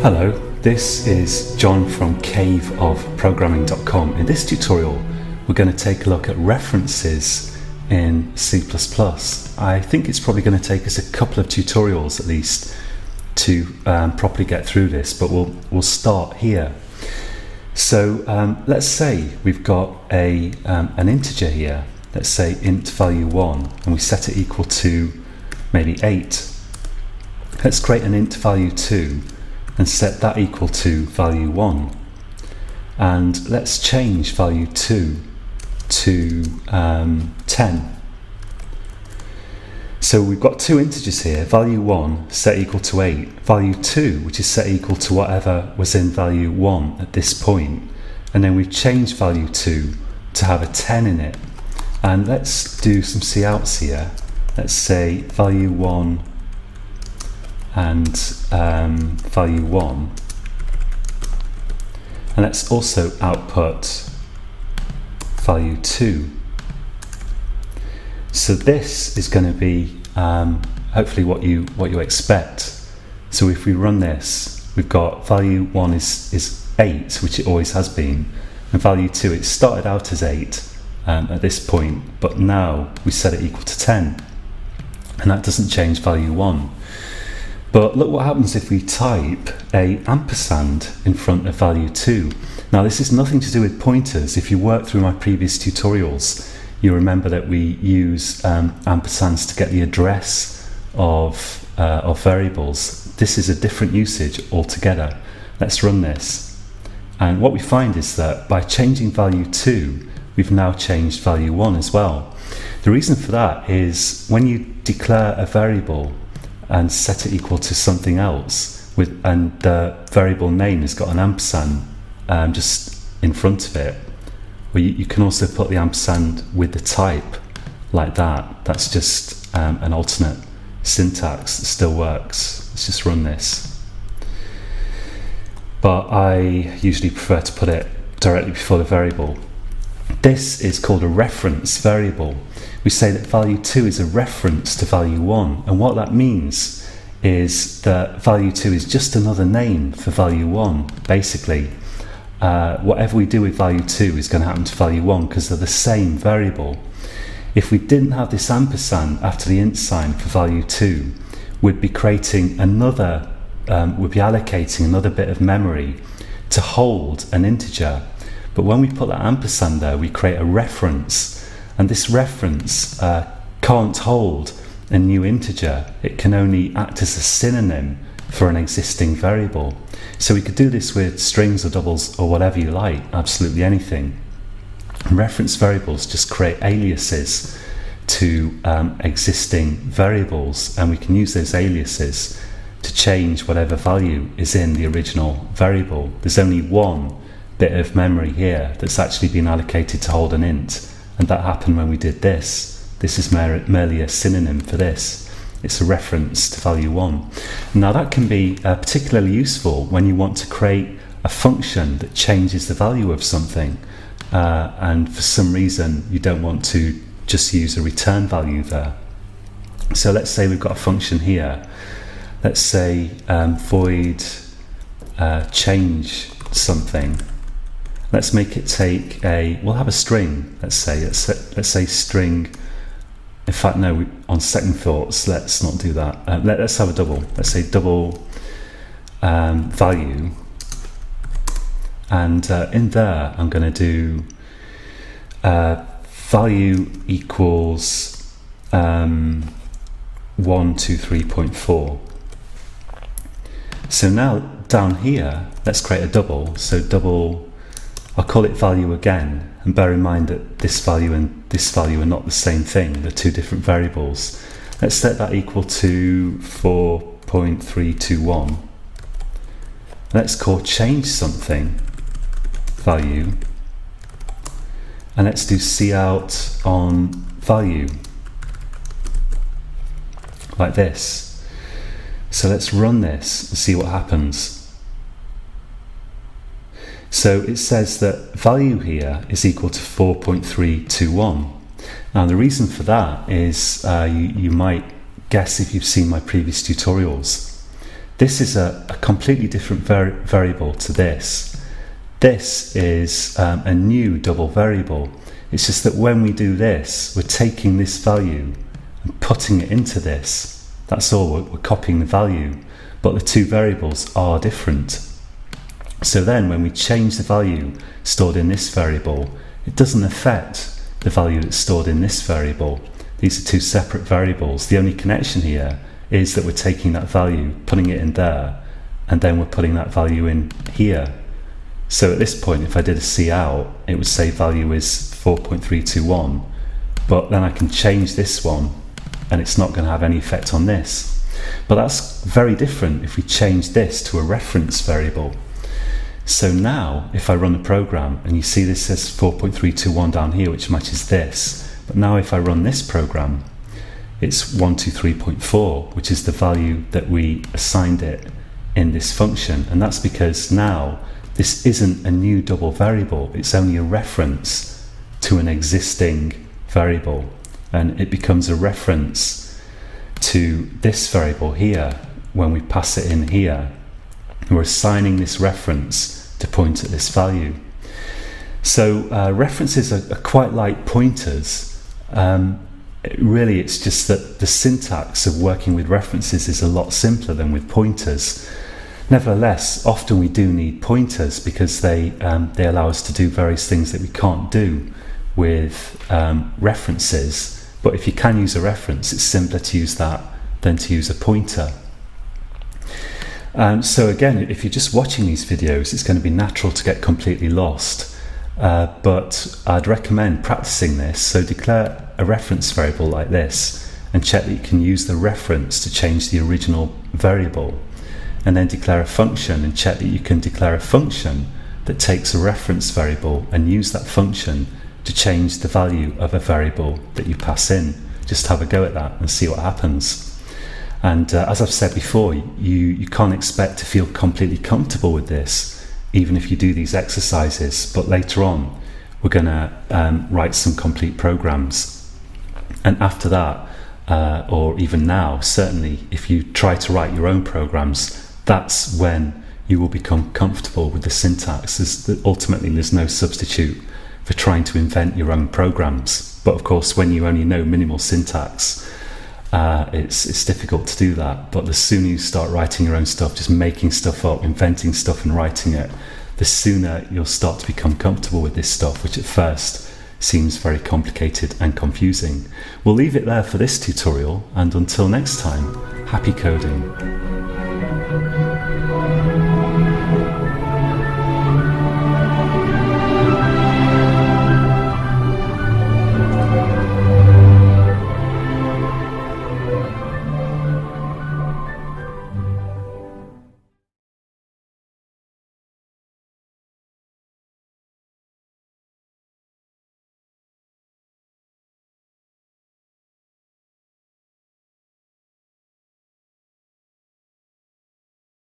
Hello, this is John from caveofprogramming.com. In this tutorial, we're going to take a look at references in C++. I think it's probably going to take us a couple of tutorials at least to properly get through this, but we'll start here. So let's say we've got an integer here, let's say int value 1, and we set it equal to maybe 8. Let's create an int value 2 and set that equal to value 1. And let's change value 2 to 10. So we've got two integers here, value 1 set equal to 8, value 2 which is set equal to whatever was in value 1 at this point, and then we've changed value 2 to have a 10 in it. And let's do some couts here. Let's say value 1 and value 1, and let's also output value 2. So this is going to be hopefully what you expect. So if we run this, we've got value 1 is 8, which it always has been, and value 2, it started out as 8 at this point, but now we set it equal to 10, and that doesn't change value 1. But look what happens if we type a ampersand in front of value 2. Now this is nothing to do with pointers. If you work through my previous tutorials, you remember that we use ampersands to get the address of variables. This is a different usage altogether. Let's run this. And what we find is that by changing value 2, we've now changed value 1 as well. The reason for that is when you declare a variable and set it equal to something else, and the variable name has got an ampersand just in front of it, well, you can also put the ampersand with the type like that. That's just an alternate syntax that still works. Let's just run this. But I usually prefer to put it directly before the variable. This is called a reference variable. We say that value 2 is a reference to value 1, and what that means is that value 2 is just another name for value 1. Basically, whatever we do with value 2 is going to happen to value 1 because they're the same variable. If we didn't have this ampersand after the int sign for value 2, we'd be creating another, we'd be allocating another bit of memory to hold an integer. But when we put that ampersand there, we create a reference, and this reference can't hold a new integer. It can only act as a synonym for an existing variable. So we could do this with strings or doubles or whatever you like, absolutely anything. And reference variables just create aliases to existing variables, and we can use those aliases to change whatever value is in the original variable. There's only one bit of memory here that's actually been allocated to hold an int, and that happened when we did this. This is merely a synonym for this. It's a reference to value 1. Now that can be particularly useful when you want to create a function that changes the value of something, and for some reason you don't want to just use a return value there. So let's say we've got a function here. Let's say void change something. Let's make it take we'll have a string, let's say string. In fact, no, on second thoughts, let's not do that. Let's have a double. Let's say double value. And in there, I'm going to do value equals 123.4. So now down here, let's create a double. So double, I'll call it value again, and bear in mind that this value and this value are not the same thing, they're two different variables. Let's set that equal to 4.321. Let's call change something value, and let's do cout on value, like this. So let's run this and see what happens. So it says that value here is equal to 4.321. Now the reason for that is you might guess if you've seen my previous tutorials This is a completely different variable to this. This is a new double variable. It's just that when we do this, we're taking this value and putting it into this. That's all, we're copying the value, but the two variables are different. So then when we change the value stored in this variable, it doesn't affect the value that's stored in this variable. These are two separate variables. The only connection here is that we're taking that value, putting it in there, and then we're putting that value in here. So at this point, if I did a C out, it would say value is 4.321, but then I can change this one and it's not going to have any effect on this. But that's very different if we change this to a reference variable. So now if I run the program, and you see this says 4.321 down here, which matches this, but now if I run this program, it's 123.4, which is the value that we assigned it in this function. And that's because now this isn't a new double variable, it's only a reference to an existing variable, and it becomes a reference to this variable here when we pass it in here. We're assigning this reference to point at this value. So references are quite like pointers. Really, it's just that the syntax of working with references is a lot simpler than with pointers. Nevertheless, often we do need pointers because they allow us to do various things that we can't do with references. But if you can use a reference, it's simpler to use that than to use a pointer. So again, if you're just watching these videos, it's going to be natural to get completely lost. But I'd recommend practicing this. So declare a reference variable like this and check that you can use the reference to change the original variable. And then declare a function and check that you can declare a function that takes a reference variable and use that function to change the value of a variable that you pass in. Just have a go at that and see what happens. And as I've said before, you can't expect to feel completely comfortable with this, even if you do these exercises. But later on, we're going to write some complete programs. And after that, or even now, certainly, if you try to write your own programs, that's when you will become comfortable with the syntax. Ultimately, there's no substitute for trying to invent your own programs. But of course, when you only know minimal syntax, it's difficult to do that. But the sooner you start writing your own stuff, just making stuff up, inventing stuff and writing it, the sooner you'll start to become comfortable with this stuff, which at first seems very complicated and confusing. We'll leave it there for this tutorial, and until next time, happy coding.